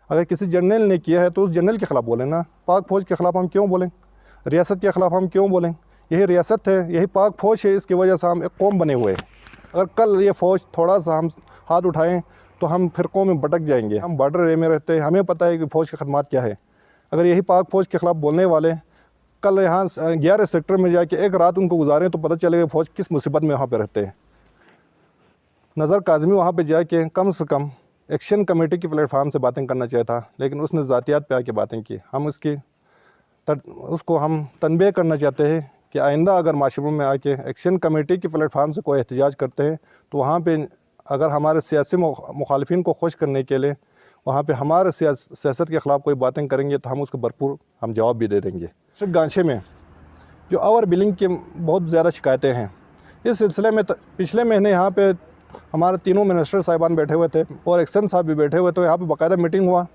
अगर किसी जनरल ने किया है तो उस जनरल के ख़िलाफ़ बोलें ना, पाक फ़ौज के ख़िलाफ़ हम क्यों बोलें, रियासत के ख़िलाफ़ हम क्यों बोलें। यही रियासत है, यही पाक फ़ौज है, इसकी वजह से हम एक कौम बने हुए हैं। अगर कल ये फ़ौज थोड़ा सा हम हाथ उठाएं तो हम फ़िरक़ों में भटक जाएंगे। हम बॉर्डर एरिया में रहते हैं, हमें पता है कि फ़ौज की खदमात क्या है। अगर यही पाक फ़ौज के ख़िलाफ़ बोलने वाले कल यहाँ 11 सेक्टर में जाके एक रात उनको गुजारें तो पता चलेगा फ़ौज किस मुसीबत में वहाँ पर रहते हैं। नज़र काज़मी वहाँ पे जाके कम से कम एक्शन कमेटी की प्लेटफार्म से बातें करना चाहिए था, लेकिन उसने ज़ातियात पे आके बातें की। हम उसको हम तनबीह करना चाहते हैं कि आइंदा अगर माशरों में आके एक्शन कमेटी की प्लेटफार्म से कोई एहतजाज करते हैं तो वहाँ पे अगर हमारे सियासी मुखालिफिन को खुश करने के लिए वहाँ पे हमारे सियासत के ख़िलाफ़ कोई बातें करेंगे तो हम उसको भरपूर हम जवाब भी दे देंगे। गांचे में जो ओवर बिलिंग की बहुत ज़्यादा शिकायतें हैं, इस सिलसिले में पिछले महीने यहाँ पे हमारे तीनों मिनिस्टर साहिबान बैठे हुए थे और एक्शन साहब भी बैठे हुए थे। यहाँ पे बाकायदा मीटिंग हुआ।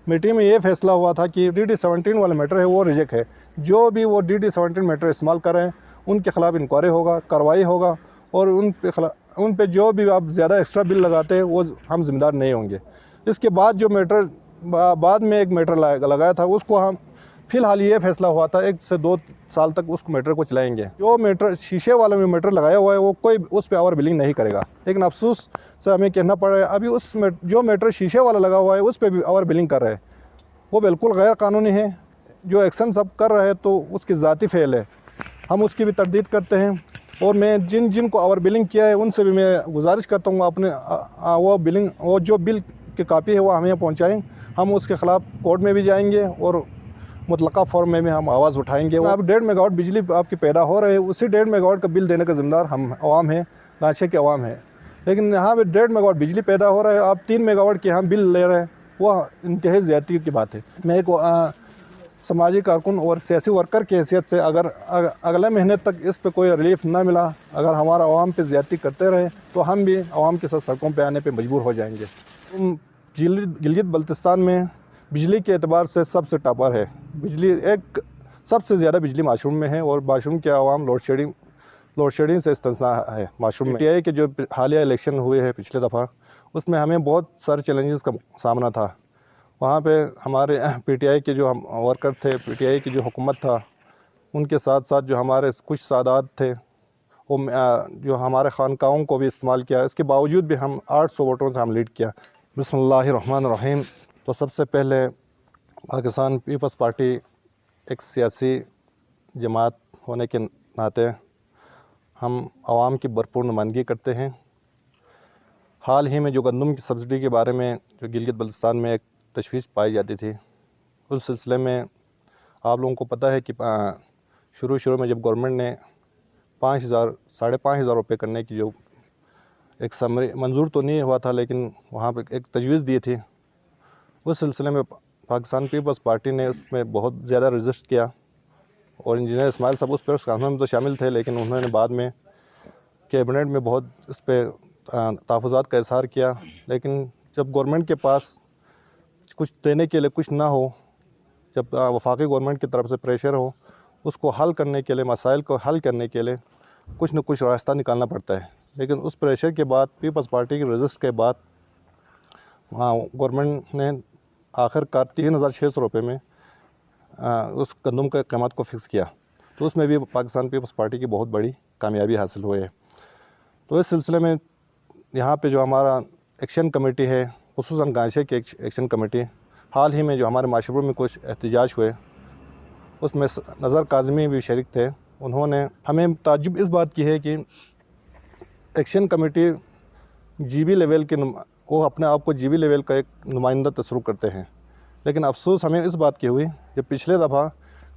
मीटिंग में ये फैसला हुआ था कि DD-17 वाला मैटर है वो रिजेक्ट है। जो भी वो DD-17 मैटर इस्तेमाल कर रहे हैं उनके ख़िलाफ़ इंक्वायरी होगा, कार्रवाई होगा और उन पे जो भी आप ज़्यादा एक्स्ट्रा बिल लगाते हैं वो हम ज़िम्मेदार नहीं होंगे। इसके बाद जो मैटर बाद में एक मैटर लगाया था उसको हम फ़िलहाल ये फैसला हुआ था 1 से 2 साल तक उस मैटर को चलाएंगे। जो मैटर शीशे वाला में मैटर लगाया हुआ है वो कोई उस पर ओवर बिलिंग नहीं करेगा, लेकिन अफसोस से हमें कहना पड़ रहा है अभी जो मैटर शीशे वाला लगा हुआ है उस पर भी ओवर बिलिंग कर रहे हैं। वो बिल्कुल गैर कानूनी है। जो एक्शन सब कर रहे हैं तो उसकी ज़ाती फ़ेल है, हम उसकी भी तरदीद करते हैं। और मैं जिन को ओवर बिलिंग किया है उनसे भी मैं गुजारिश करता हूँ अपने वो जो बिल की कापी है वो हमें पहुँचाएँ। हम उसके ख़िलाफ़ कोर्ट में भी जाएंगे और मुतलका फॉर्म में हम आवाज़ उठाएंगे। अब 1.5 मेगावाट बिजली आपकी पैदा हो रही है, उसी 1.5 मेगावाट का बिल देने का ज़िम्मेदार हम आवाम हैं, गांचे के आवाम है। लेकिन यहाँ पे 1.5 मेगावाट बिजली पैदा हो रहा है, आप 3 मेगावाट के यहाँ बिल ले रहे हैं, वो इंतहाई ज़्यादती की बात है। मैं एक समाजी कारकुन और सियासी वर्कर की हैसियत से अगर अगले महीने तक इस पर कोई रिलीफ ना मिला, अगर हमारा आवाम पे ज़्यादती करते रहे तो हम भी आवाम के साथ सड़कों पर आने पर मजबूर हो जाएंगे। गिलगित बल्तिस्तान में बिजली के एतबार से सबसे टॉपर है। बिजली एक सबसे ज़्यादा बिजली माशरूम में है और माशरूम के आवाम लोड शेडिंग से इस्तिस्ना है। माशरूम में PTI के जो हालिया इलेक्शन हुए हैं पिछले दफ़ा, उसमें हमें बहुत सारे चैलेंजेस का सामना था। वहाँ पे हमारे PTI के जो हम वर्कर थे, PTI की जो हुकूमत था, उनके साथ साथ जो हमारे कुछ सादात थे वो जो हमारे खानकाहों को भी इस्तेमाल किया। इसके बावजूद भी हम 800 वोटों से हम लीड किया। बिस्मिल्लाहिर्रहमानिर्रहीम। तो सबसे पहले पाकिस्तान पीपल्स पार्टी एक सियासी जमात होने के नाते हम आवाम की भरपूर नुमाइंदगी करते हैं। हाल ही में जो गंदम की सब्सिडी के बारे में जो गिलगित बल्तिस्तान में एक तशवीश पाई जाती थी, उस सिलसिले में आप लोगों को पता है कि शुरू में जब गवर्नमेंट ने 5,000-5,500 रुपये करने की जो एक समरी मंजूर तो नहीं हुआ था, लेकिन वहाँ पे एक तजवीज़ दी थी। उस सिलसिले में पाकिस्तान पीपल्स पार्टी ने उसमें बहुत ज़्यादा रजिस्ट किया और इंजीनियर इस्माइल साहब उस पर कानून में तो शामिल थे, लेकिन उन्होंने बाद में कैबिनेट में बहुत इस पर तहफ़्फ़ुज़ात का इज़हार किया। लेकिन जब गवर्नमेंट के पास कुछ देने के लिए कुछ ना हो, जब वफाकी गवर्नमेंट की तरफ से प्रेशर हो, उसको हल करने के लिए, मसाइल को हल करने के लिए कुछ न कुछ रास्ता निकालना पड़ता है। लेकिन उस प्रेशर के बाद, पीपल्स पार्टी की रजिस्ट के बाद, गवर्नमेंट ने आखिरकार 3,600 रुपये में उस गंदम के कीमत को फ़िक्स किया। तो उसमें भी पाकिस्तान पीपल्स पार्टी की बहुत बड़ी कामयाबी हासिल हुई है। तो इस सिलसिले में यहाँ पे जो हमारा एक्शन कमेटी है, खुसूसन गांचे की एक्शन कमेटी, हाल ही में जो हमारे माशरों में कुछ एहतजाज हुए उसमें नज़र काज़मी भी शरीक थे। उन्होंने हमें ताज्जुब इस बात की है कि एक्शन कमेटी GB लेवल के वो अपने आप को GB लेवल का एक नुमाइंदा तस्वुर करते हैं। लेकिन अफसोस हमें इस बात की हुई जब पिछले दफ़ा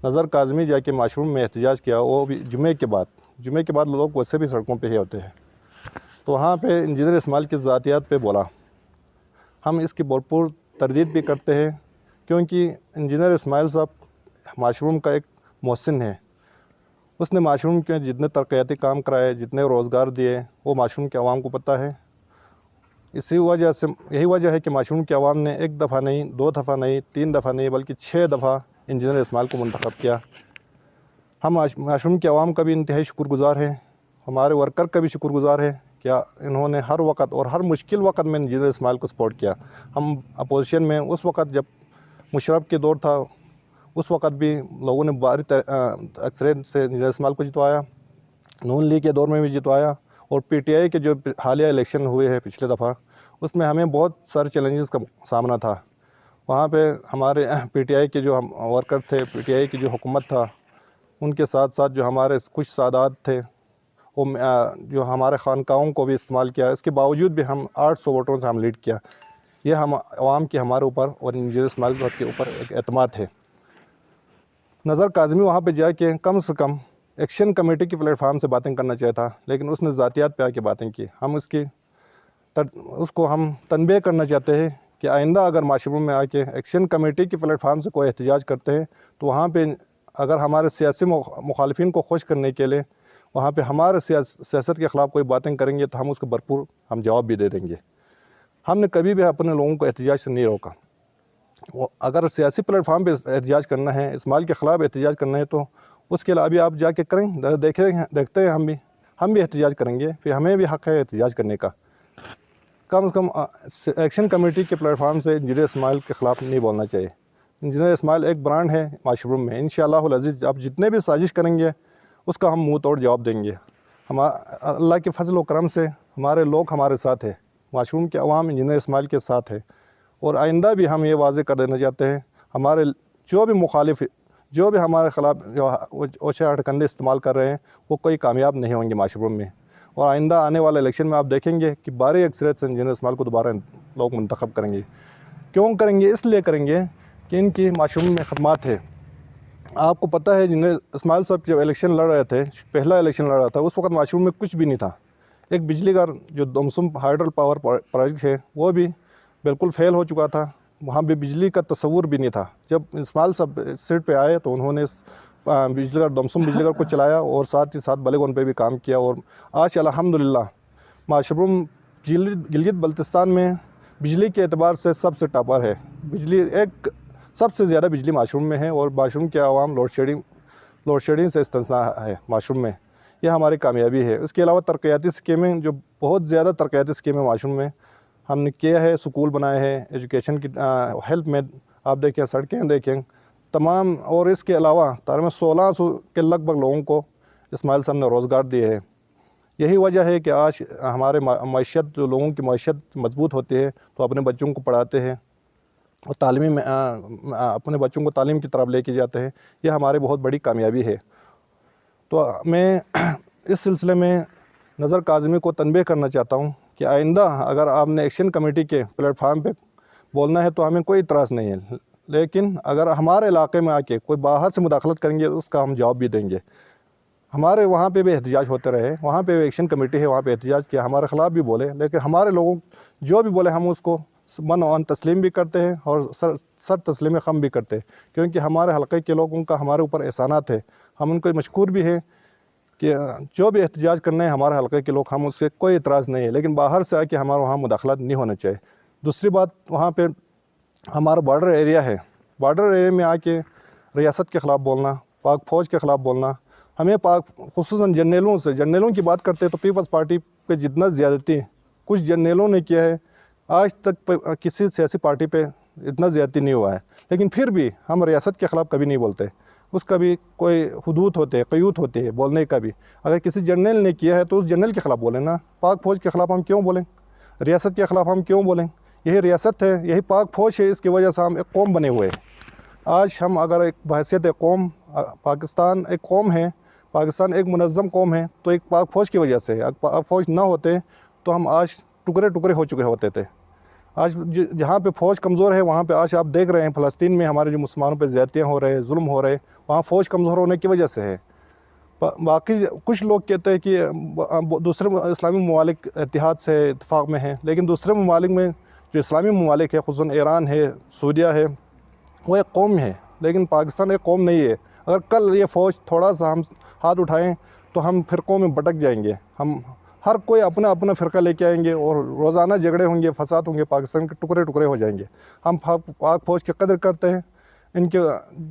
नज़र काज़मी जाके माशरूम में एहतजाज किया, वो भी जुमे के बाद लोग वैसे भी सड़कों पे ही होते हैं, तो वहाँ पे इंजीनियर इस्माइल की ज़ातियात पे बोला। हम इसकी भरपूर तरदीद भी करते हैं क्योंकि इंजीनियर इस्माइल साहब माशरूम का एक मोहसिन है। उसने माशरूम के जितने तरक्याती काम कराए, जितने रोज़गार दिए, वो माशरूम के आवाम को पता है। इसी वजह से यही वजह है कि माशरूम के आवाम ने 1 दफ़ा नहीं, 2 दफ़ा नहीं, 3 दफ़ा नहीं, बल्कि 6 दफ़ा इंजीनियर इस्माइल को मुंतखब किया। हम माशरूम के आवाम का भी इंतहाई शुक्रगुज़ार हैं, हमारे वर्कर का भी शुक्रगुज़ार है कि क्या इन्होंने हर वक्त और हर मुश्किल वक्त में इंजीनियर इस्माइल को सपोर्ट किया। हम अपोजिशन में उस वक्त जब मुशर्रफ के दौर था, उस वक्त भी लोगों ने भारी अक्सरियत से इंजीनियर इस्माइल को जितवाया, नून लीग के दौर में भी जितवाया, और पीटीआई के जो हालिया इलेक्शन हुए हैं पिछले दफ़ा, उसमें हमें बहुत सारे चैलेंजेस का सामना था। वहाँ पे हमारे पीटीआई के जो हम वर्कर थे, पीटीआई की जो हुकूमत था, उनके साथ साथ जो हमारे कुछ सादात थे, वो जो हमारे खानकाहों को भी इस्तेमाल किया। इसके बावजूद भी हम 800 वोटों से हम लीड किया। ये हम आवाम की हमारे ऊपर और इंजीनियर इस्माइल के ऊपर एक एतमाद है। नज़र काज़मी वहाँ पे जाके कम से कम एक्शन कमेटी की प्लेटफार्म से बातें करना चाहिए था, लेकिन उसने ज़ातियात पे आके बातें की। हम उसको हम तनबीह करना चाहते हैं कि आइंदा अगर माशरूम में आके एक्शन कमेटी की प्लेटफार्म से कोई एहतजाज करते हैं तो वहाँ पे अगर हमारे सियासी मुखालिफिन को खुश करने के लिए वहाँ पे हमारे सियासत के ख़िलाफ़ कोई बातें करेंगे तो हम उसको भरपूर हम जवाब भी दे देंगे। हमने कभी भी अपने लोगों को एहतजाज से नहीं रोका। अगर सियासी प्लेटफार्म पे एहतजाज करना है, इस्माइल के ख़िलाफ़ एहतजाज करना है, तो उसके लिए अभी आप जाके करें, देखते हैं हम भी एहतजाज करेंगे, फिर हमें भी हक़ है एहतजाज करने का। कम से कम एक्शन कमेटी के प्लेटफार्म से इंजीनियर इस्माइल के ख़िलाफ़ नहीं बोलना चाहिए। इंजीनियर इस्माइल एक ब्रांड है माशरूम में। इंशाअल्लाहुल अज़ीज़ आप जितने भी साजिश करेंगे उसका हम मुँह तोड़ जवाब देंगे। अल्लाह के फजल व करम से हमारे लोग हमारे साथ है, माशरूम के अवाम इंजीनियर इस्माइल के साथ है। और आइंदा भी हम ये वाज़े कर देना चाहते हैं, हमारे जो भी मुखालिफ, जो भी हमारे ख़िलाफ़ जो ओछे हटकंडे इस्तेमाल कर रहे हैं, वो कोई कामयाब नहीं होंगे माशरूम में। और आइंदा आने वाले इलेक्शन में आप देखेंगे कि भारी अक्सरियत से इंजीनियर इस्माइल को दोबारा लोग मुंतखब करेंगे। क्यों करेंगे? इसलिए करेंगे कि इनकी माशरूम में खदमात है। आपको पता है इंजीनियर इस्माइल साहब जब इलेक्शन लड़ रहे थे, पहला इलेक्शन लड़ रहा था, उस वक्त माशरूम में कुछ भी नहीं था। एक बिजली घर जो दमसम हाइड्रो पावर प्रोजेक्ट है वो भी बिल्कुल फेल हो चुका था, वहाँ भी बिजली का तस्वुर भी नहीं था। जब इस्माइल साहब सीट पे आए तो उन्होंने बिजली घर दमसम बिजली घर को चलाया और साथ ही साथ बलेगोन पे भी काम किया। और आज अल्हम्दुलिल्लाह माशरूम गिलगित बल्तिस्तान में बिजली के एतबार से सबसे टॉपर है। बिजली एक सबसे ज़्यादा बिजली माशरूम में है और माशरूम के अवाम लोड शेडिंग से इस्तेंसा है माशरूम में। यह हमारी कामयाबी है। इसके अलावा तरक्याती स्कीमें, जो बहुत ज़्यादा तरक्याती स्कीमें माशरूम में हमने किया है, स्कूल बनाए हैं, एजुकेशन की हेल्प में आप देखें, सड़कें देखें तमाम। और इसके अलावा तकरीबन 1600 के लगभग लोगों को इस्माइल साहब ने रोज़गार दिए हैं। यही वजह है कि आज हमारे मईशत, जो लोगों की मईशत मजबूत होती है तो अपने बच्चों को पढ़ाते हैं और तालीमी में अपने बच्चों को तालीम की तरफ लेके जाते हैं। यह हमारी बहुत बड़ी कामयाबी है। तो मैं इस सिलसिले में नज़र काज़मी को तनबीह करना चाहता हूँ कि आइंदा अगर आपने एक्शन कमेटी के प्लेटफार्म पे बोलना है तो हमें कोई इतराज़ नहीं है, लेकिन अगर हमारे इलाके में आके कोई बाहर से मुदाखलत करेंगे उसका हम जवाब भी देंगे। हमारे वहाँ पे भी एहतजाज होते रहे, वहाँ पे एक्शन कमेटी है, वहाँ पे एहतजाज किया, हमारे ख़िलाफ़ भी बोले, लेकिन हमारे लोगों जो भी बोले हम उसको मन और तस्लीम भी करते हैं और सर तस्लीम ख़म भी करते हैं, क्योंकि हमारे हल्के के लोगों का हमारे ऊपर एहसानात है। हम उनको मशकूर भी हैं कि जो भी एहतजाज करने हैं हमारे हल्के के लोग, हम उससे कोई इतराज़ नहीं है, लेकिन बाहर से आके हमारे वहाँ मुदाखलत नहीं होना चाहिए। दूसरी बात, वहाँ पे हमारा बॉर्डर एरिया है, बॉर्डर एरिया में आके रियासत के ख़िलाफ़ बोलना, पाक फ़ौज के ख़िलाफ़ बोलना, हमें खुसूसन जर्नलों की बात करते हैं तो पीपल्स पार्टी पे जितना ज़्यादती कुछ जर्नलों ने किया है, आज तक किसी सियासी पार्टी पे इतना ज़्यादती नहीं हुआ है। लेकिन फिर भी हम रियासत के ख़िलाफ़ कभी नहीं बोलते, उसका भी कोई हदूद होते हैं, क़यूत होती है बोलने का भी। अगर किसी जर्नल ने किया है तो उस जर्नल के ख़िलाफ़ बोलें ना। पाक फ़ौज के ख़िलाफ़ हम क्यों बोलें? रियासत के ख़िलाफ़ हम क्यों बोलें? यही रियासत है, यही पाक फ़ौज है, इसकी वजह से हम एक कौम बने हुए हैं। आज हम अगर एक बहैसियत कौम, पाकिस्तान एक कौम है, पाकिस्तान एक मुनज़्ज़म कौम है, तो एक पाक फ़ौज की वजह से। अगर पाक फ़ौज ना होते तो हम आज टुकड़े टुकड़े हो चुके होते थे। आज जहाँ पे फ़ौज कमज़ोर है वहाँ पे आज आप देख रहे हैं फ़लस्तीन में हमारे जो मुसलमानों पे ज़्यादतियाँ हो रहे हैं, जुल्म हो रहे, वहाँ फ़ौज कमज़ोर होने की वजह से है। बाकी कुछ लोग कहते हैं कि दूसरे इस्लामी ममालिक इत्तेहाद से इत्तेफाक में हैं, लेकिन दूसरे ममालिक में जो इस्लामी ममालिक है, खुसूसन ईरान है, सूरिया है, वो एक कौम है, लेकिन पाकिस्तान एक कौम नहीं है। अगर कल ये फ़ौज थोड़ा सा हम हाथ उठाएं तो हम फ़िरक़ों में भटक जाएंगे। हम हर कोई अपना अपना फ़िरका लेके आएंगे और रोज़ाना झगड़े होंगे, फसाद होंगे, पाकिस्तान के टुकड़े टुकड़े हो जाएंगे। हम पाक फ़ौज की कदर करते हैं, इनके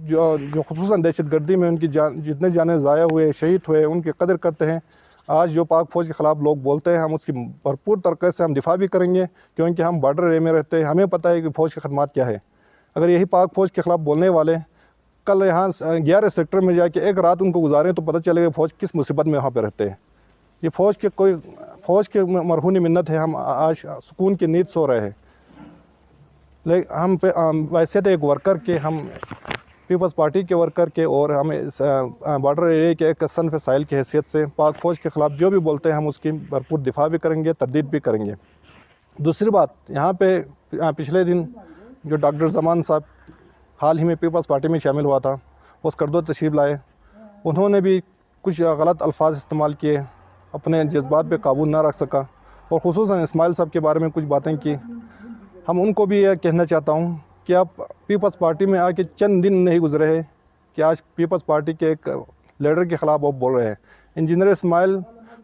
जो खुसूसन दहशत गर्दी में उनकी जितने जाने ज़ाया हुए, शहीद हुए, उनकी कदर करते हैं। आज जो पाक फ़ौज के ख़िलाफ़ लोग बोलते हैं, हम उसकी भरपूर तरीके से हम दिफा भी करेंगे, क्योंकि हम बॉर्डर एरिया में रहते हैं, हमें पता है कि फ़ौज की खदमात क्या है। अगर यही पाक फ़ौज के ख़िलाफ़ बोलने वाले कल यहाँ 11 सेक्टर में जाके एक रात उनको गुजारें तो पता चलेगा फ़ौज किस मुसीबत में वहाँ पर रहते हैं। ये फ़ौज के मरहूनी मिन्नत है, हम आज सुकून की नींद सो रहे हैं। लेकिन हम पे वैसे तो एक वर्कर के, हम पीपल्स पार्टी के वर्कर के, और हमें इस बॉर्डर एरिया के एक सन फ़साइल की हैसियत से पाक फ़ौज के ख़िलाफ़ जो भी बोलते हैं हम उसकी भरपूर दिफा भी करेंगे, तरदीद भी करेंगे। दूसरी बात, यहाँ पे पिछले दिन जो डॉक्टर ज़मान साहब हाल ही में पीपल्स पार्टी में शामिल हुआ था, उस करदो तशरीफ़ लाए, उन्होंने भी कुछ गलत अल्फाज इस्तेमाल किए, अपने जज्बात पे काबू ना रख सका, और ख़ुसूसन इस्माइल साहब के बारे में कुछ बातें की। हम उनको भी यह कहना चाहता हूँ कि आप पीपल्स पार्टी में आके चंद दिन नहीं गुजरे हैं कि आज पीपल्स पार्टी के एक लीडर के ख़िलाफ़ आप बोल रहे हैं। इंजीनियर इस्माइल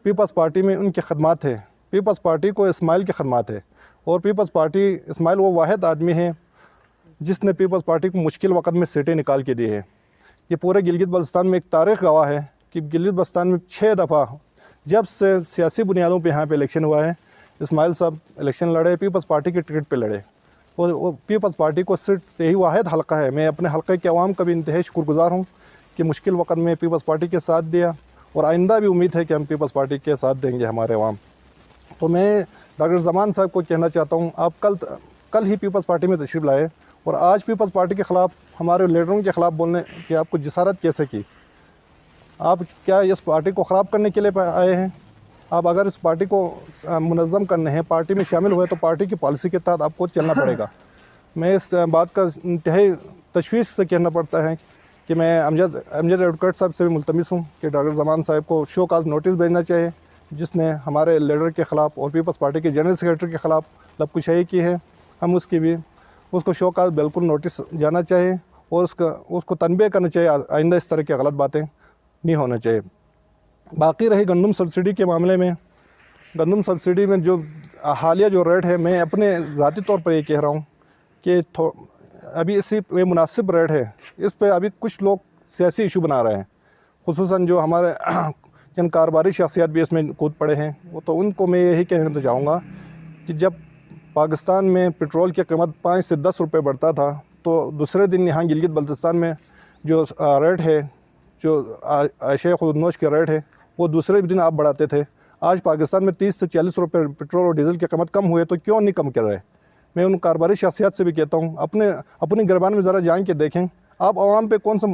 पीपल्स पार्टी में उनकी खदमात है, पीपल्स पार्टी को इस्माइल की खदमात है, और पीपल्स पार्टी इस्माइल वो वाहिद आदमी है जिसने पीपल्स पार्टी को मुश्किल वक़्त में सीटें निकाल के दी है। ये पूरे गिलगित बल्तिस्तान में एक तारीख़ गवाह है कि गिलगित बल्तिस्तान में 6 दफ़ा जब से सियासी बुनियादों पे यहाँ पे इलेक्शन हुआ है, इस्माइल साहब इलेक्शन लड़े, पीपल्स पार्टी के टिकट पे लड़े, और वो पीपल्स पार्टी को सिर्फ यही वाहिद हल्का है। मैं अपने हल्के के अवाम का भी इंतहाई शुक्रगुज़ार हूँ कि मुश्किल वक़्त में पीपल्स पार्टी के साथ दिया, और आइंदा भी उम्मीद है कि हम पीपल्स पार्टी के साथ देंगे हमारे अवाम। तो मैं डॉक्टर ज़मान साहब को कहना चाहता हूँ, आप कल ही पीपल्स पार्टी में तशरीफ़ लाए, और आज पीपल्स पार्टी के ख़िलाफ़, हमारे लीडरों के ख़िलाफ़ बोलने की आपको जिसारत कैसे की? आप क्या इस पार्टी को ख़राब करने के लिए आए हैं? आप अगर इस पार्टी को मुनज़्ज़म करने हैं, पार्टी में शामिल हुए, तो पार्टी की पॉलिसी के तहत आपको चलना पड़ेगा। मैं इस बात का इंतहाई तशवीश से कहना पड़ता है कि मैं अमजद एडवोकेट साहब से भी मुल्तमिस हूँ कि डॉक्टर ज़मान साहब को शो काज नोटिस भेजना चाहिए, जिसने हमारे लीडर के ख़िलाफ़ और पीपल्स पार्टी के जनरल सेक्रेटरी के ख़िलाफ़ लबकुशाही की है। हम उसको शो काज बिल्कुल नोटिस जाना चाहिए, और उसको तनबीह करना चाहिए, आइंदा इस तरह की गलत बातें नहीं होना चाहिए। बाकी रही गंदम सब्सिडी के मामले में, गंदम सब्सिडी में जो हालिया जो रेट है, मैं अपने ज़ाती तौर पर ये कह रहा हूँ कि अभी इसी पे मुनासिब रेट है। इस पे अभी कुछ लोग सियासी इशू बना रहे हैं, खुसूसन जो हमारे चंद कारोबारी शख्सियत भी इसमें कूद पड़े हैं। वो तो उनको मैं यही कहना चाहूँगा कि जब पाकिस्तान में पेट्रोल की कीमत 5 से 10 रुपये बढ़ता था, तो दूसरे दिन यहाँ गिलगित बल्तिस्तान में जो रेट है, जो आशिया खुदनोश के रेट है, वो दूसरे दिन आप बढ़ाते थे। आज पाकिस्तान में 30 से 40 रुपये पेट्रोल और डीज़ल की कीमत कम हुए, तो क्यों नहीं कम कर रहे? मैं उन कारोबारी शख्सियत से भी कहता हूँ, अपनी गिरबान में ज़रा जान के देखें, आप आवाम पे कौन सा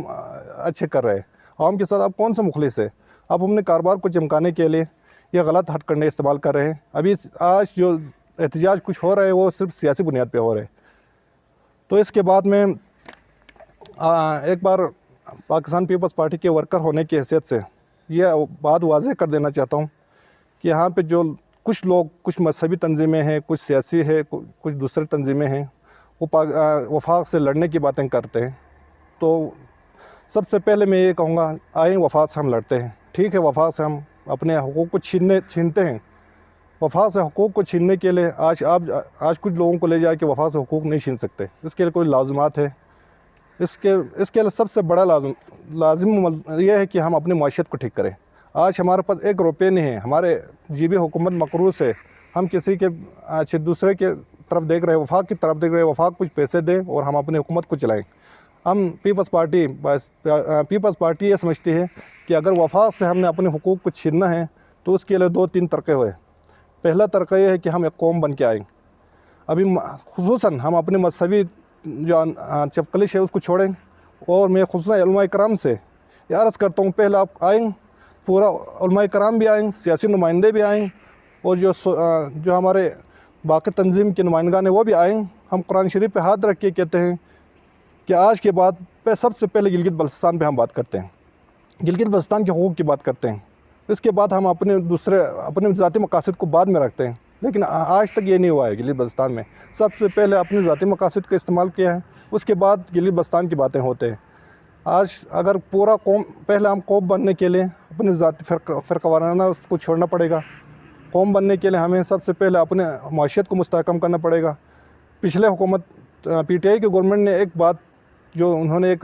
अच्छे कर रहे हैं, आवाम के साथ आप कौन सा मुखलिस है? आप अपने कारोबार को चमकाने के लिए ये गलत हथकंडे इस्तेमाल कर रहे हैं। अभी आज जो एहतजाज कुछ हो रहा है, वो सिर्फ सियासी बुनियाद पे हो रहे हैं। तो इसके बाद में एक बार पाकिस्तान पीपल्स पार्टी के वर्कर होने की हैसियत से ये बात वाज़ेह कर देना चाहता हूँ कि यहाँ पे जो कुछ लोग, कुछ मजहबी तंजीमें हैं, कुछ सियासी है, कुछ दूसरे तंजीमें हैं, वो वफाक से लड़ने की बातें करते हैं। तो सबसे पहले मैं ये कहूँगा, आए वफाक से हम लड़ते हैं, ठीक है, वफाक से हम अपने हकूक़ को छीनते हैं। वफाक से हकूक़ को छीनने के लिए आज कुछ लोगों को ले जाए कि वफाक से हकूक़ नहीं छीन सकते, इसके लिए कोई लाज़िमात है। इसके लिए सबसे बड़ा लाजिम यह है कि हम अपनी माशियत को ठीक करें। आज हमारे पास 1 रुपये नहीं है, हमारे जीबी हुकूमत मकरूस है, हम किसी के दूसरे के तरफ देख रहे हैं, वफाक की तरफ देख रहे हैं, वफाक कुछ पैसे दें और हम अपनी हुकूमत को चलाएं। हम पीपल्स पार्टी ये समझती है कि अगर वफाक से हमने अपने हुकूक़ को छीनना है तो उसके लिए 2-3 तरीक़े हुए। पहला तरीक़ा यह है कि हम एक कौम बन के आएँ। अभी खुसूसन हम अपने मजहबी जो चपकलिश है उसको छोड़ें, और मैं खुसूसन उलमा इकराम से ये अर्ज़ करता हूँ, पहले आप आएँ, पूरा उलमा इकराम भी आएँ, सियासी नुमाइंदे भी आएँ, और जो हमारे बाकी तंजीम के नुमाइंदगान हैं वो भी आएँ। हम कुरान शरीफ पे हाथ रख के कहते हैं कि आज के बाद सबसे पहले गिलगित बल्तिस्तान पे हम बात करते हैं, गिलगित बल्तिस्तान के हकूक़ की बात करते हैं। इसके बाद हम अपने ज़ाती मकासद को बाद में रखते हैं। लेकिन आज तक ये नहीं हुआ है। गिलगित बल्तिस्तान में सबसे पहले अपने ज़ाती मकासद का इस्तेमाल किया है, उसके बाद गिलगित बल्तिस्तान की बातें होते हैं। आज अगर पूरा कौम, पहले हम कौम बनने के लिए अपने ज़ाती फ़िरक़ावाराना उसको छोड़ना पड़ेगा। कौम बनने के लिए हमें सबसे पहले अपने माशियत को मुस्तहकम करना पड़ेगा। पिछले हुकूमत PTI की गवर्नमेंट ने एक बात जो उन्होंने एक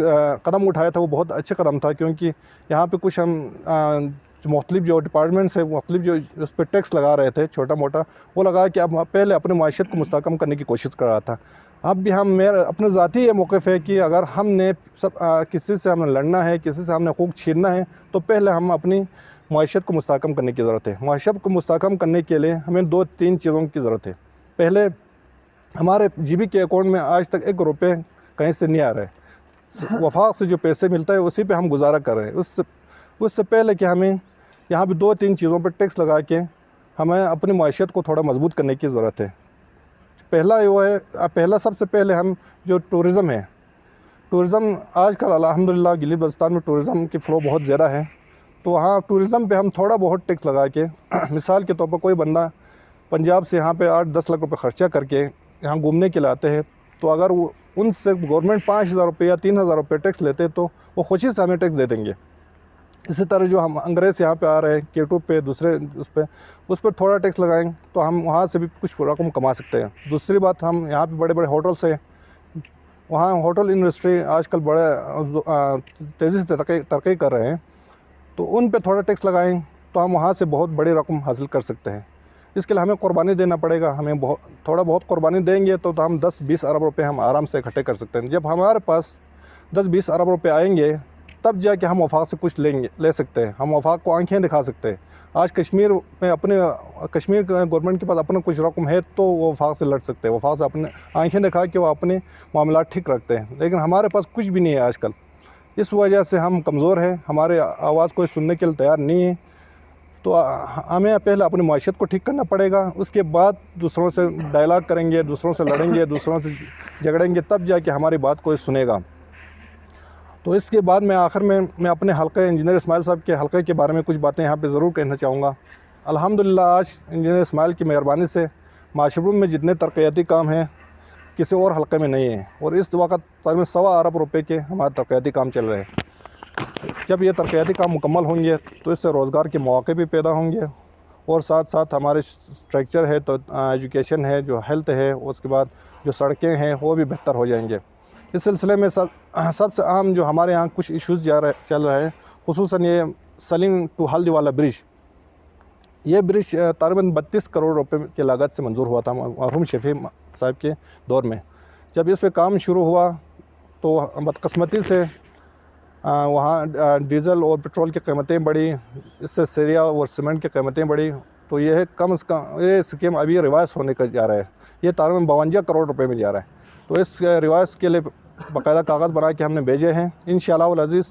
कदम उठाया था, वो बहुत अच्छा कदम था, क्योंकि यहाँ पे कुछ हम मुख्तलिफ जो डिपार्टमेंट्स है, मुख्तलिफ जो उस पर टैक्स लगा रहे थे छोटा मोटा, वो लगा कि अब पहले अपनी माशियत को मुस्तहकम करने की कोशिश कर रहा था। अब भी हम मेरा अपना ज़ाती ये मौक़िफ़ है कि अगर हमने किसी से हमने लड़ना है, किसी से हमने हक़ूक़ छीनना है, तो पहले हम अपनी माशियत को मुस्तहकम करने की ज़रूरत है। माशियत को मुस्तहकम करने के लिए हमें 2-3 चीज़ों की ज़रूरत है। पहले, हमारे जीबी के अकाउंट में आज तक 1 रुपये कहीं से नहीं आ रहा है। वफाक से जो पैसे मिलता है उसी पे हम गुजारा कर रहे हैं। उससे पहले कि हमें यहाँ पे 2-3 चीज़ों पर टैक्स लगा के हमें अपनी माशियत को थोड़ा मजबूत करने की ज़रूरत है। पहला सबसे पहले हम जो टूरिज़म है, टूरिज़म आजकल अल्हम्दुलिल्लाह गिलगित बल्तिस्तान में टूरिज़म की फ़्लो बहुत ज़्यादा है, तो वहाँ टूरिज़म पे हम थोड़ा बहुत टैक्स लगा के मिसाल के तौर पर कोई बंदा पंजाब से यहाँ पे 8-10 लाख रुपए ख़र्चा करके यहाँ घूमने के लिए आते हैं, तो अगर वो उनसे गवर्नमेंट 5,000 रुपये या 3,000 रुपये टैक्स लेते तो वो खुशी से हमें टैक्स दे देंगे। इसी तरह जो हम अंग्रेज़ यहाँ पे आ रहे हैं K2 पे, दूसरे उस पर थोड़ा टैक्स लगाएंगे तो हम वहाँ से भी कुछ रकम कमा सकते हैं। दूसरी बात, हम यहाँ पे बड़े बड़े होटल्स हैं, वहाँ होटल इंडस्ट्री आजकल बड़े तेज़ी से तरक्की कर रहे हैं, तो उन पे थोड़ा टैक्स लगाएं तो हम वहाँ से बहुत बड़ी रकम हासिल कर सकते हैं। इसके लिए हमें कुर्बानी देना पड़ेगा। हमें थोड़ा बहुत कुर्बानी देंगे तो हम 10-20 अरब रुपये हम आराम से इकट्ठे कर सकते हैं। जब हमारे पास 10-20 अरब रुपये आएंगे तब जाके हम वफाक से कुछ ले सकते हैं। हम वफाक को आंखें दिखा सकते हैं। आज कश्मीर में कश्मीर गवर्नमेंट के पास अपना कुछ रकम है तो वो वफाक से लड़ सकते हैं, वफाक से अपने आंखें दिखा के वो अपने मामलात ठीक रखते हैं। लेकिन हमारे पास कुछ भी नहीं है आजकल। इस वजह से हम कमज़ोर हैं, हमारे आवाज़ कोई सुनने के लिए तैयार नहीं है। तो हमें पहले अपनी माशियत को ठीक करना पड़ेगा, उसके बाद दूसरों से डायलॉग करेंगे, दूसरों से लड़ेंगे, दूसरों से झगड़ेंगे, तब जाके हमारी बात कोई सुनेगा। तो इसके बाद मैं आखिर में मैं अपने हल्के इंजीनियर इस्माइल साहब के हल्के के बारे में कुछ बातें यहाँ पे ज़रूर कहना चाहूँगा। अल्हम्दुलिल्लाह आज इंजीनियर इस्माइल की मेहरबानी से माशरूं में जितने तरक्याती काम हैं किसी और हल्के में नहीं है, और इस वक्त तकरीबन 1.25 अरब रुपये के हमारे तरक्याती काम चल रहे हैं। जब ये तरक्याती काम मुकम्मल होंगे तो इससे रोज़गार के मौके भी पैदा होंगे, और साथ साथ हमारे स्ट्रक्चर है तो एजुकेशन है, जो हेल्थ है, उसके बाद जो सड़कें हैं वो भी बेहतर हो जाएंगे। इस सिलसिले में सबसे अहम जो हमारे यहाँ कुछ इश्यूज़ चल रहे हैं, खुसूसन ये सलीम टू हल्दी वाला ब्रिज। ये ब्रिज तकरीबन 32 करोड़ रुपए की लागत से मंजूर हुआ था मरहूम शफी साहब के दौर में। जब इस पे काम शुरू हुआ तो बदकिस्मती से वहाँ डीज़ल और पेट्रोल की कीमतें बढ़ी, इससे सरिया और सीमेंट की कीमतें बढ़ी, तो यह कम से कम ये स्कीम अभी रिवाइज होने का जा रहा है। ये तकरीबन 52 करोड़ रुपए में जा रहा है। तो इस रिवाइज के लिए बाकायदा कागज़ बना के हमने भेजे हैं। इंशाअल्लाह वल अज़ीज़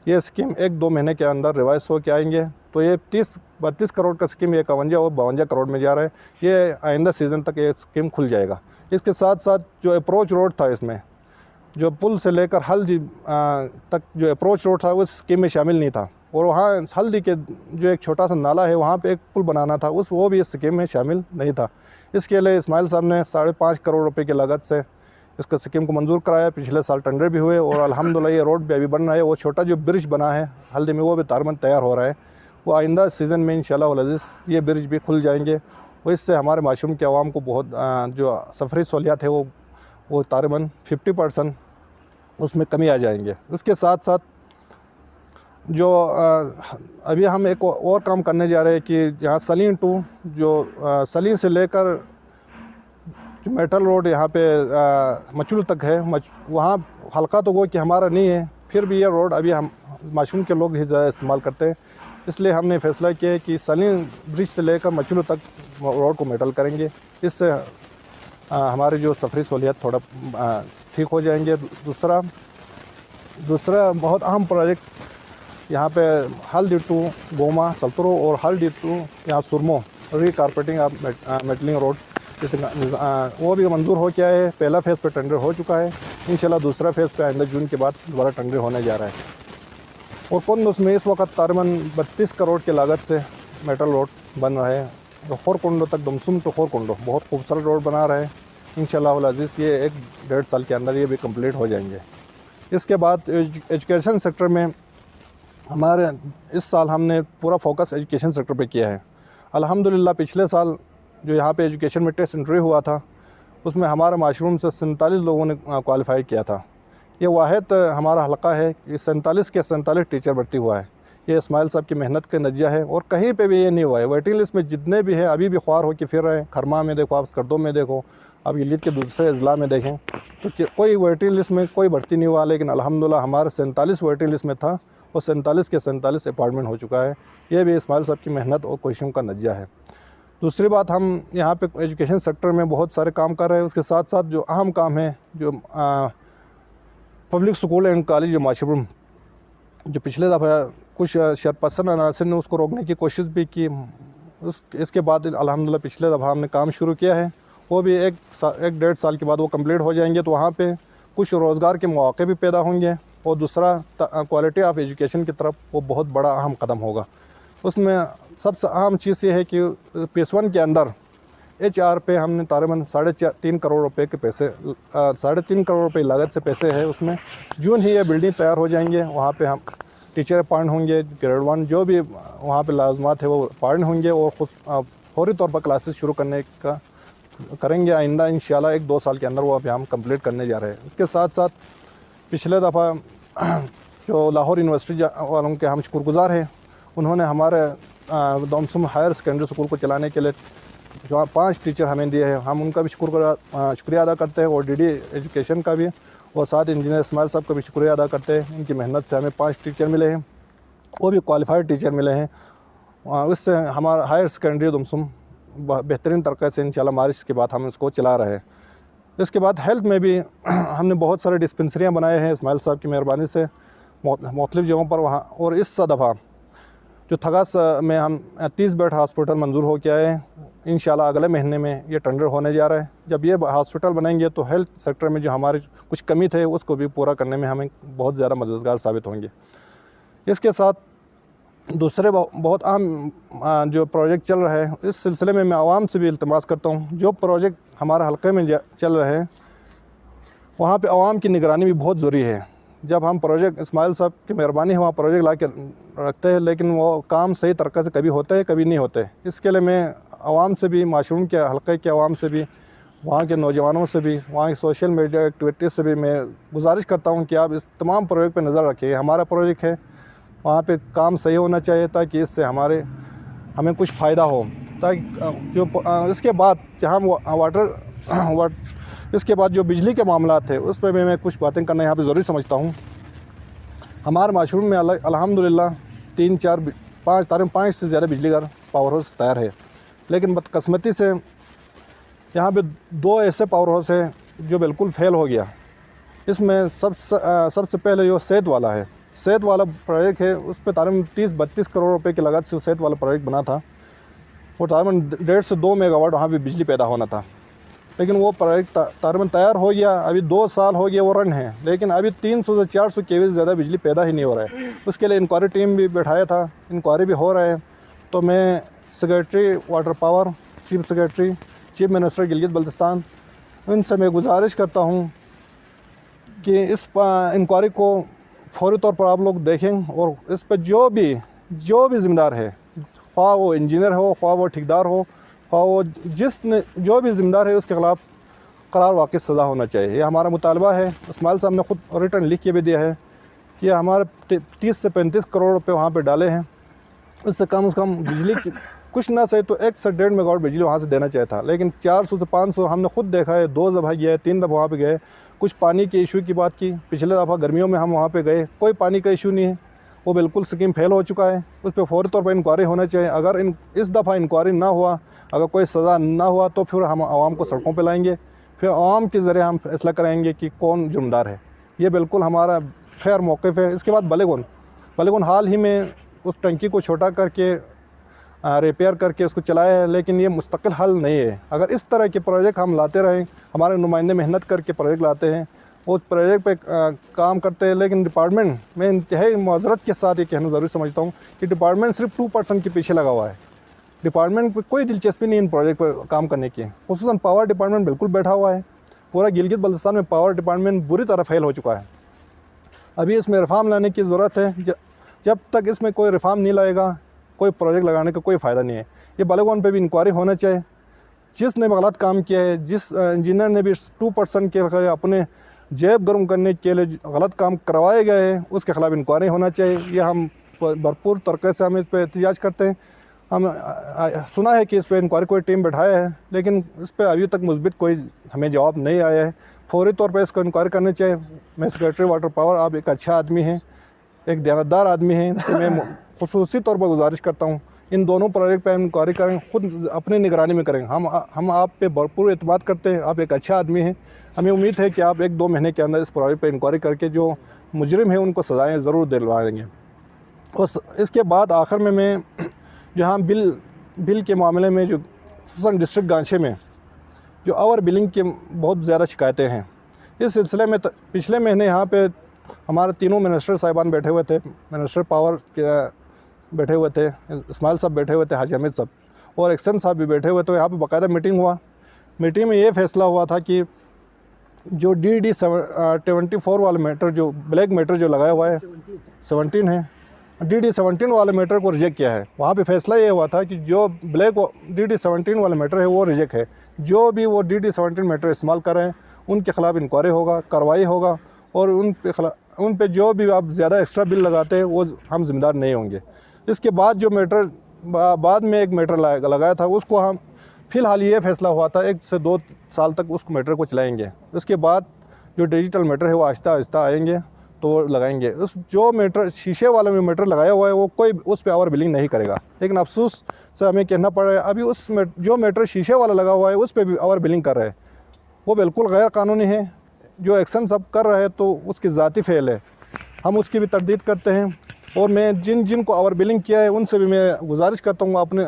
ये स्कीम 1-2 महीने के अंदर रिवाइज हो के आएंगे। तो ये 30-32 करोड़ का स्कीम ये 51 और 52 करोड़ में जा रहा है। ये आइंदा सीज़न तक ये स्कीम खुल जाएगा। इसके साथ साथ जो अप्रोच रोड था, इसमें जो पुल से लेकर हल्दी तक जो अप्रोच रोड था वो स्कीम में शामिल नहीं था, और वहाँ हल्दी के जो एक छोटा सा नाला है वहाँ पे एक पुल बनाना था, वो भी इस स्कीम में शामिल नहीं था। इसके लिए इस्माइल साहब ने 5.5 करोड़ रुपए की लागत से इसका स्कीम को मंजूर कराया। पिछले साल टेंडर भी हुए और अल्हम्दुलिल्लाह ये रोड भी अभी बन रहा है। वो छोटा जो ब्रिज बना है हल्दी में वो भी तकरीबन तैयार हो रहा है। वो आइंदा सीज़न में इंशाअल्लाह वल अज़ीज़ ये ब्रिज भी खुल जाएंगे, और इससे हमारे माशूम के अवाम को बहुत जो सफरी सहूलियात है वो तकरीबन 50% उसमें कमी आ जाएंगे। उसके साथ साथ जो अभी हम एक और काम करने जा रहे हैं कि यहाँ सलीम टू जो सलीम से लेकर जो मेटल रोड यहाँ पे मचलू तक है, वहाँ हल्का तो वो कि हमारा नहीं है, फिर भी ये रोड अभी हम माशूम के लोग ही ज़्यादा इस्तेमाल करते हैं। इसलिए हमने फ़ैसला किया है कि सलीम ब्रिज से लेकर मचलू तक रोड को मेटल करेंगे। इससे हमारी जो सफरी सहूलियत थोड़ा ठीक हो जाएंगे। दूसरा बहुत अहम प्रोजेक्ट यहाँ पे हल्दी टू गोमा सल्तरो और हल्दी टू यहाँ सुरमो रीकारपेटिंग मेटलिंग रोड वो भी मंजूर हो गया है। पहला फेज़ पे टेंडर हो चुका है। इंशाल्लाह दूसरा फेज़ पे आइंदा जून के बाद दोबारा टेंडर होने जा रहा है। और कुंदुस में इस वक्त तकरीबन 32 करोड़ की लागत से मेटल रोड बन रहा है, जो खोरकुंडो तक दमसुम टू खोरकुंडो बहुत खूबसूरत रोड बना रहा है। इंशाअल्लाह वल अज़ीज़ ये 1-1.5 साल के अंदर ये भी कंप्लीट हो जाएंगे। इसके बाद एजुकेशन सेक्टर में हमारे इस साल हमने पूरा फोकस एजुकेशन सेक्टर पे किया है। अल्हम्दुलिल्लाह पिछले साल जो यहाँ पे एजुकेशन में टेस्ट इंटरव्यू हुआ था उसमें हमारे माशरूम से 47 लोगों ने क्वालिफाई किया था। ये वाहिद हमारा हल्का है कि 47 के 47 टीचर भर्ती हुआ है। ये इस्माइल साहब की मेहनत का नतीजा है, और कहीं पे भी ये नहीं हुआ है। वेटिंग लिस्ट में जितने भी हैं अभी भी ख्वार होकर फिर रहे हैं। खरमा में देखो, आप स्कर्दो में देखो, आप गिलगित के दूसरे अज़ला में देखें, तो कोई वेटिंग लिस्ट में कोई भर्ती नहीं हुआ। लेकिन अल्हम्दुलिल्लाह हमारे 47 वेटिंग लिस्ट में था, और 47 के 47 अपॉइंटमेंट हो चुका है। ये भी इस्माइल साहब की मेहनत और कोशिशों का नतीजा है। दूसरी बात, हम यहाँ पे एजुकेशन सेक्टर में बहुत सारे काम कर रहे हैं। उसके साथ साथ जो अहम काम है, जो पब्लिक स्कूल एंड कॉलेज जो माशरूम, जो पिछले दफ़ा कुछ शरपसंद अनासर ने उसको रोकने की कोशिश भी की, इसके बाद अल्हम्दुलिल्लाह पिछले दफ़ा हमने काम शुरू किया है। वो भी एक डेढ़ साल के बाद वो कंप्लीट हो जाएंगे, तो वहाँ पे कुछ रोज़गार के मौके भी पैदा होंगे, और दूसरा क्वालिटी ऑफ एजुकेशन की तरफ वो बहुत बड़ा अहम कदम होगा। उसमें सबसे अहम चीज़ ये है कि PS1 के अंदर HR पे हमने तकरीबन 3.5 करोड़ रुपए के पैसे, 3.5 करोड़ रुपए लागत से पैसे है उसमें। जून ही ये बिल्डिंग तैयार हो जाएंगे, वहाँ पे हम टीचर अपॉइंट होंगे, ग्रेड 1 जो भी वहाँ पे लाजमात है वो अपॉइंट होंगे, और खुद फौरी तौर पर क्लासेस शुरू करने का करेंगे आइंदा इंशाल्लाह 1-2 साल के अंदर वो अभी हम कंप्लीट करने जा रहे हैं। इसके साथ साथ पिछले दफ़ा जो लाहौर यूनिवर्सिटी वालों के हम शुक्रगुज़ार हैं, उन्होंने हमारे दोमसुम हायर सेकेंडरी स्कूल को चलाने के लिए जो 5 टीचर हमें दिए हैं, हम उनका भी शुक्रिया अदा करते हैं, और DD एजुकेशन का भी, और साथ इंजीनियर इस्माइल साहब का भी शुक्रिया अदा करते हैं। इनकी मेहनत से हमें 5 टीचर मिले हैं, वो भी क्वालिफाइड टीचर मिले हैं। उससे हमारा हायर सेकेंडरी दोमसुम बेहतरीन तरीके से इंशाल्लाह मार्च के बाद हम इसको चला रहे हैं। इसके बाद हेल्थ में भी हमने बहुत सारे डिस्पेंसरियाँ बनाए हैं इस्माइल साहब की मेहरबानी से मुख्तलिफ़ जगहों पर वहाँ। और इस दफ़ा जो थगास में हम 30 बेड हॉस्पिटल मंजूर हो के आए हैं, इंशाल्लाह अगले महीने में ये टेंडर होने जा रहा है। जब ये हॉस्पिटल बनेंगे तो हेल्थ सेक्टर में जो हमारी कुछ कमी थे उसको भी पूरा करने में हमें बहुत ज़्यादा मददगार साबित होंगे। इसके साथ दूसरे बहुत अहम जो प्रोजेक्ट चल रहे हैं, इस सिलसिले में मैं आवाम से भी इल्तिमास करता हूँ, जो प्रोजेक्ट हमारे हल्के में चल रहे हैं वहाँ पे आवाम की निगरानी भी बहुत ज़रूरी है। जब हम प्रोजेक्ट इस्माइल साहब की मेहरबानी है वहाँ प्रोजेक्ट ला के रखते हैं, लेकिन वो काम सही तरीके से कभी होते हैं कभी नहीं होते। इसके लिए मैं आवाम से भी, माशरूम के हल्के के आवाम से भी, वहाँ के नौजवानों से भी, वहाँ की सोशल मीडिया एक्टिविटीज़ से भी मैं गुजारिश करता हूँ कि आप इस तमाम प्रोजेक्ट पर नज़र रखिए। हमारा प्रोजेक्ट है, वहाँ पे काम सही होना चाहिए ताकि इससे हमें कुछ फ़ायदा हो। ताकि जो इसके बाद जहाँ इसके बाद जो बिजली के मामला थे उस पर मैं कुछ बातें करना यहाँ पे ज़रूरी समझता हूँ। हमारे माशरूम में अल्हम्दुलिल्लाह 5 से ज़्यादा बिजली घर पावर हाउस तैयार है, लेकिन बदकिस्मती से यहाँ पे 2 ऐसे पावर हाउस है जो बिल्कुल फेल हो गया। इसमें सबसे पहले जो सेहत वाला है, सेहत वाला प्रोजेक्ट है, उस पर तकरीबन 30-32 करोड़ रुपए की लागत से सेहत वाला प्रोजेक्ट बना था। वो तकरीबन 1.5 से 2 मेगावाट वहाँ पे बिजली पैदा होना था, लेकिन वो प्रोजेक्ट तकरीबन तैयार हो गया। अभी 2 साल हो गया वो रन है, लेकिन अभी 300 से 400 केवी से ज़्यादा बिजली पैदा ही नहीं हो रहा है। उसके लिए इंक्वायरी टीम भी बैठाया था, इंक्वायरी भी हो रहा है। तो मैं secretary water power, chief secretary, chief minister Gilgit Baltistan, इनसे मैं गुजारिश करता हूँ कि इस इंक्वायरी को फौरी तौर पर आप लोग देखें, और इस पर जो भी ज़िम्मेदार है, ख्वाह वो इंजीनियर हो, ख्वाह वो ठेकेदार हो, ख्वाह वो जो भी ज़िम्मेदार है, उसके ख़िलाफ़ करार वाक़ई सज़ा होना चाहिए। ये हमारा मुतालबा है। इस्माइल साहब ने ख़ुद रिटर्न लिख के भी दिया है कि हमारे 30 से 35 करोड़ रुपए वहाँ पे डाले हैं, उससे कम से कम बिजली की कुछ ना सही तो 1 से 1.5 मेगावाट बिजली वहाँ से देना चाहिए था, लेकिन 400 से 500 हमने खुद देखा है। 2 दफ़ा गए, 3 दफ़ा वहाँ पे गए। कुछ पानी के इशू की बात की, पिछले दफ़ा गर्मियों में हम वहाँ पे गए, कोई पानी का इशू नहीं है, वो बिल्कुल स्कीम फेल हो चुका है। उस पर फौरी तौर पर इंक्वायरी होना चाहिए। अगर इस दफ़ा इंक्वायरी ना हुआ, अगर कोई सज़ा ना हुआ, तो फिर हम आवाम को सड़कों पर लाएँगे, फिर आवाम के ज़रिए हम फैसला कराएँगे कि कौन जुर्मदार है। ये बिल्कुल हमारा खैर मौक़िफ़ है। इसके बाद बलेगुन हाल ही में उस टंकी को छोटा करके रिपेयर करके उसको चलाया है, लेकिन ये मुस्तकिल हल नहीं है। अगर इस तरह के प्रोजेक्ट हम लाते रहें, हमारे नुमाइंदे मेहनत करके प्रोजेक्ट लाते हैं, उस प्रोजेक्ट पे काम करते हैं, लेकिन डिपार्टमेंट में इंतहाई माजरत के साथ ये कहना ज़रूरी समझता हूँ कि डिपार्टमेंट सिर्फ 2% के पीछे लगा हुआ है। डिपार्टमेंट को कोई दिलचस्पी नहीं इन प्रोजेक्ट पर काम करने की। खुसूसन पावर डिपार्टमेंट बिल्कुल बैठा हुआ है। पूरा गिलगित बल्तिस्तान में पावर डिपार्टमेंट बुरी तरह फेल हो चुका है। अभी इसमें रिफॉर्म लाने की ज़रूरत है। जब तक इसमें कोई रिफॉर्म नहीं लाएगा, कोई प्रोजेक्ट लगाने का कोई फ़ायदा नहीं है। ये बलेगुन पे भी इंक्वायरी होना चाहिए। जिसने गलत काम किया है, जिस इंजीनियर ने भी 2% के अपने जेब गर्म करने के लिए गलत काम करवाए गए हैं, उसके ख़िलाफ़ इंक्वायरी होना चाहिए। ये हम भरपूर तरीके से हम इस पर एहतजाज करते हैं। हम सुना है कि इस पर इंक्वायरी कोई टीम बैठाया है, लेकिन इस पर अभी तक मुस्बित कोई हमें जवाब नहीं आया है। फौरी तौर पर इसको इंक्वायरी करनी चाहिए। मैं सेक्रेटरी वाटर पावर, आप एक अच्छा आदमी हैं, एक दयानतदार आदमी हैं, इनसे मैं खुसूसी तौर पर गुजारिश करता हूँ इन दोनों प्रोजेक्ट पर इंक्वायरी करें, ख़ुद अपनी निगरानी में करें। हम आप पे भरपूर एतमाद करते हैं, आप एक अच्छा आदमी हैं। हमें उम्मीद है कि आप 1-2 महीने के अंदर इस प्रोजेक्ट पर इंक्वायरी करके जो मुजरिम है उनको सज़ाएँ ज़रूर दिलवाएंगे। और इसके बाद आखिर में मैं जहाँ बिल के मामले में जो खुसूसन डिस्ट्रिक्ट गांछे में जो ओवर बिलिंग की बहुत ज़्यादा शिकायतें हैं, इस सिलसिले में पिछले महीने यहाँ पे हमारे तीनों मिनिस्टर साहिबान बैठे हुए थे। मिनिस्टर पावर के बैठे हुए थे, इस्माइल साहब बैठे हुए थे, हाजी हामिद साहब और एक्सन साहब भी बैठे हुए थे। यहाँ पे बाकायदा मीटिंग हुआ। मीटिंग में ये फैसला हुआ था कि जो DD 74 वाला मीटर, जो ब्लैक मीटर जो लगाया हुआ है 17 है, DD 17 वाले मीटर को रिजेक्ट किया है। वहाँ पे फैसला ये हुआ था कि जो ब्लैक DD 17 वाला मीटर है वो रिजेक्ट है। जो भी वो DD 17 मीटर इस्तेमाल कर रहे हैं उनके ख़िलाफ़ इंक्वायरी होगा, कार्रवाई होगा और उन पे जो भी आप ज़्यादा एक्स्ट्रा बिल लगाते हैं वो हम ज़िम्मेदार नहीं होंगे। इसके बाद जो मीटर बाद में एक मीटर लगाया था उसको हम फ़िलहाल ये फ़ैसला हुआ था 1 से 2 साल तक उस मीटर को चलाएँगे। उसके बाद जो डिजिटल मीटर है वो आहिस्ता आहिस्ता आएंगे तो लगाएंगे। उस जो मीटर शीशे वाला में मीटर लगाया हुआ है वो कोई उस पर ओवर बिलिंग नहीं करेगा। लेकिन अफसोस से हमें कहना पड़ रहा है अभी उस जो मीटर शीशे वाला लगा हुआ है उस पर भी ओवर बिलिंग कर रहे हैं। वो बिल्कुल गैर कानूनी है। जो एक्शन सब कर रहे हैं तो उसकी ज़ाती फ़ेल है, हम उसकी भी तरदीद करते हैं। और मैं जिन को ओवर बिलिंग किया है उनसे भी मैं गुजारिश करता हूँ अपने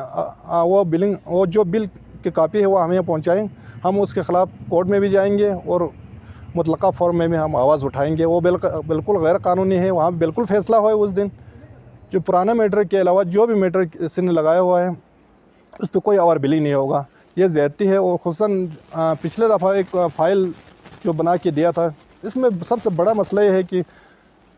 वो जो बिल की कापी है वो हमें पहुँचाएँ। हम उसके ख़िलाफ़ कोर्ट में भी जाएंगे और मुतलका फॉर्म में हम आवाज़ उठाएंगे। वो बिल्कुल गैर कानूनी है। वहाँ बिल्कुल फ़ैसला हुआ है उस दिन। जो पुराना मीटर के अलावा जो भी मीटर किसी ने लगाया हुआ है उस पर कोई ओवर बिलिंग नहीं होगा। ये ज़्यादती है। और खुसूसन पिछले दफ़ा एक फ़ाइल जो बना के दिया था, इसमें सबसे बड़ा मसला ये है कि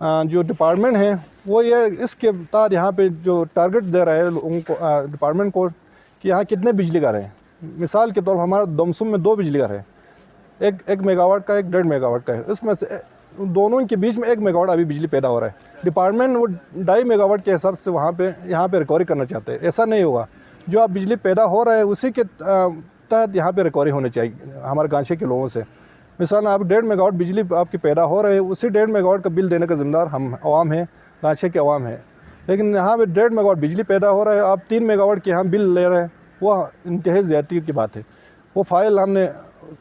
जो डिपार्टमेंट है वो ये इसके तहत यहाँ पे जो टारगेट दे रहा है लोगों को, डिपार्टमेंट को, कि यहाँ कितने बिजली घर हैं। मिसाल के तौर पर हमारा दमसम में 2 बिजली घर है, एक मेगावाट का, एक 1.5 मेगावाट का है। इसमें से दोनों के बीच में 1 मेगावाट अभी बिजली पैदा हो रहा है। डिपार्टमेंट वो 2.5 मेगावाट के हिसाब से यहाँ पे रिकवरी करना चाहते हैं। ऐसा नहीं होगा। जो आप बिजली पैदा हो रहा है उसी के तहत यहाँ पे रिकवरी होनी चाहिए हमारे गांचे के लोगों से। मिसाल आप 1.5 मेगावाट बिजली आपकी पैदा हो रहे है, उसी 1.5 मेगावाट का बिल देने का ज़िम्मेदार हम आवाम हैं, गांचे के आवाम है। लेकिन यहाँ पे 1.5 मेगावाट बिजली पैदा हो रहा है, आप 3 मेगावाट के यहाँ बिल ले रहे हैं, वो इंतहाई ज़्यादती की बात है। वो फ़ाइल हमने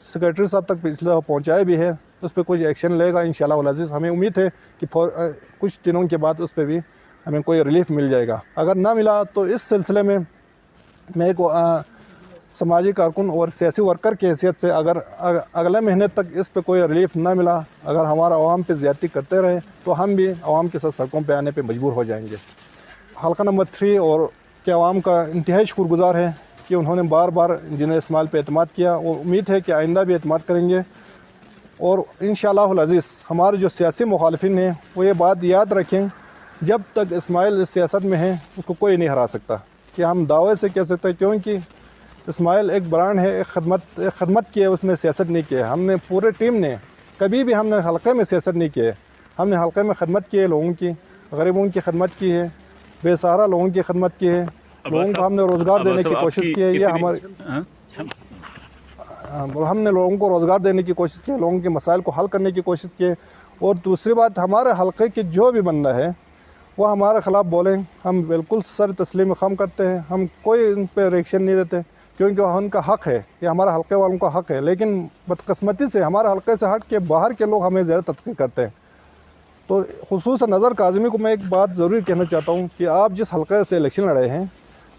सेक्रेटरी साहब तक पिछले दफ़ा पहुँचाया भी है, उस पर कुछ एक्शन लेगा इंशाअल्लाह वल अज़ीज़। हमें उम्मीद है कि कुछ दिनों के बाद उस पर भी हमें कोई रिलीफ मिल जाएगा। अगर ना मिला तो इस सिलसिले में मैं एक समाजी कारकुन और सियासी वर्कर की हैसियत से अगर अगले महीने तक इस पे कोई रिलीफ ना मिला, अगर हमारा आवाम पे ज़्यादती करते रहे तो हम भी आवाम के साथ सड़कों पे आने पे मजबूर हो जाएंगे। हल्का नंबर 3 और के आवाम का इंतहाई शुक्रगुज़ार है कि उन्होंने बार बार इंजीनियर इस्माइल पे एतमाद किया और उम्मीद है कि आइंदा भी एतमाद करेंगे। और इंशाअल्लाह अज़ीज़ हमारे जो सियासी मुखालिफिन हैं वो ये बात याद रखें, जब तक इस्माइल इस सियासत में है उसको कोई नहीं हरा सकता। कि हम दावे से कह सकते हैं, क्योंकि इस्माइल एक ब्रांड है, एक खदमत की है, उसने सियासत नहीं की है। हमने पूरे टीम ने कभी भी हमने हल्के में सियासत नहीं की है। हमने हल्के में खदमत की है, लोगों की, गरीबों की खदमत की है, बेसहारा लोगों की खदमत की है, लोगों को हमने रोज़गार देने की कोशिश की है। ये हमारे हमने लोगों को रोज़गार देने की कोशिश की है, लोगों के मसाइल को हल करने की कोशिश की है। और दूसरी बात, हमारे हल्के के जो भी बंदा है वो हमारे ख़िलाफ़ बोलें, हम बिल्कुल सर तस्लीम खम करते हैं। हम कोई उन पर रिएक्शन नहीं देते, क्योंकि उनका हक़ है, ये हमारे हल्के वालों का हक़ है। लेकिन बदकिस्मती से हमारे हल्के से हट के बाहर के लोग हमें ज़्यादा तदक़ीक़ करते हैं। तो खुसूसन नज़र काज़मी को मैं एक बात ज़रूर कहना चाहता हूँ कि आप जिस हल्के से इलेक्शन लड़े हैं,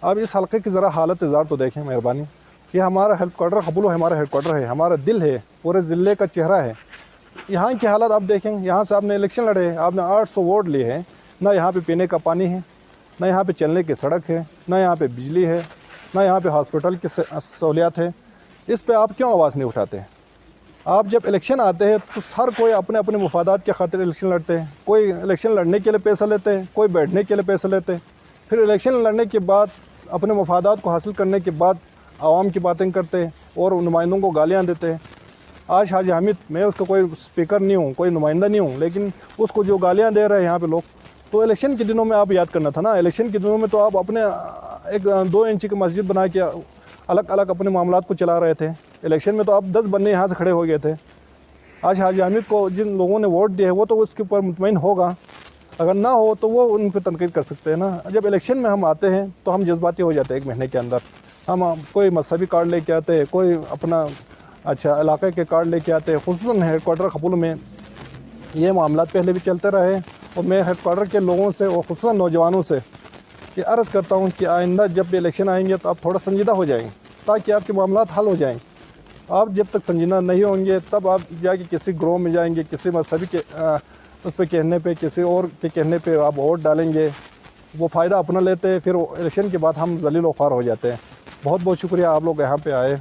आप इस हल्के की ज़रा हालत इज़ार तो देखें मेहरबानी। कि हमारा हेडक्वार्टर कबूल हमारा हेडक्वार्टर है, हमारा दिल है, पूरे ज़िले का चेहरा है। यहाँ की हालत आप देखें, यहाँ से आपने इलेक्शन लड़े हैं, आपने 800 वोट लिए हैं, ना यहाँ पे पीने का पानी है, ना यहाँ पे चलने की सड़क है, ना यहाँ पे बिजली है, ना यहाँ पे हॉस्पिटल की सहूलियात है। इस पे आप क्यों आवाज़ नहीं उठाते? आप जब इलेक्शन आते हैं तो हर कोई अपने अपने मुफादात के खातिर इलेक्शन लड़ते हैं। कोई इलेक्शन लड़ने के लिए पैसा लेते हैं, कोई बैठने के लिए पैसा लेते हैं, फिर इलेक्शन लड़ने के बाद अपने मुफादात को हासिल करने के बाद आवाम की बातें करते हैं और नुमाइंदों को गालियाँ देते हैं। आज हाजी हामिद, मैं उसका कोई स्पीकर नहीं हूँ, कोई नुमाइंदा नहीं हूँ, लेकिन उसको जो गालियाँ दे रहे हैं यहाँ पे लोग, तो इलेक्शन के दिनों में आप याद करना था ना, इलेक्शन के दिनों में तो आप अपने एक 2 इंच की मस्जिद बना के अलग अलग अपने मामलात को चला रहे थे। इलेक्शन में तो आप 10 बंदे यहाँ से खड़े हो गए थे। आज हाजी हामिद को जिन लोगों ने वोट दिया है वो तो उसके ऊपर मुतमईन होगा, अगर ना हो तो वो उन पर तनकीद कर सकते हैं ना। जब इलेक्शन में हम आते हैं तो हम जज्बाती हो जाते हैं। 1 महीने के अंदर हम कोई मजहबी कार्ड लेके आते हैं, कोई अपना अच्छा इलाके के कार्ड लेके आते हैं। खुसूसन हेडक्वार्टर खपुल में ये मामला पहले भी चलते रहे और मैं हेडक्वार्टर के लोगों से और खुसूसन नौजवानों से ये अर्ज़ करता हूँ कि आइंदा जब भी इलेक्शन आएंगे तो आप थोड़ा संजीदा हो जाएंगे ताकि आपके मामला हल हो जाएं। आप जब तक संजीदा नहीं होंगे तब आप जाके किसी ग्रोह में जाएंगे, किसी मजहबी के उस पर कहने पे, किसी और के कहने पे आप वोट डालेंगे, वो फ़ायदा अपना लेते हैं, फिर इलेक्शन के बाद हम जलील व ख्वार हो जाते हैं। बहुत बहुत शुक्रिया आप लोग यहाँ पे आए।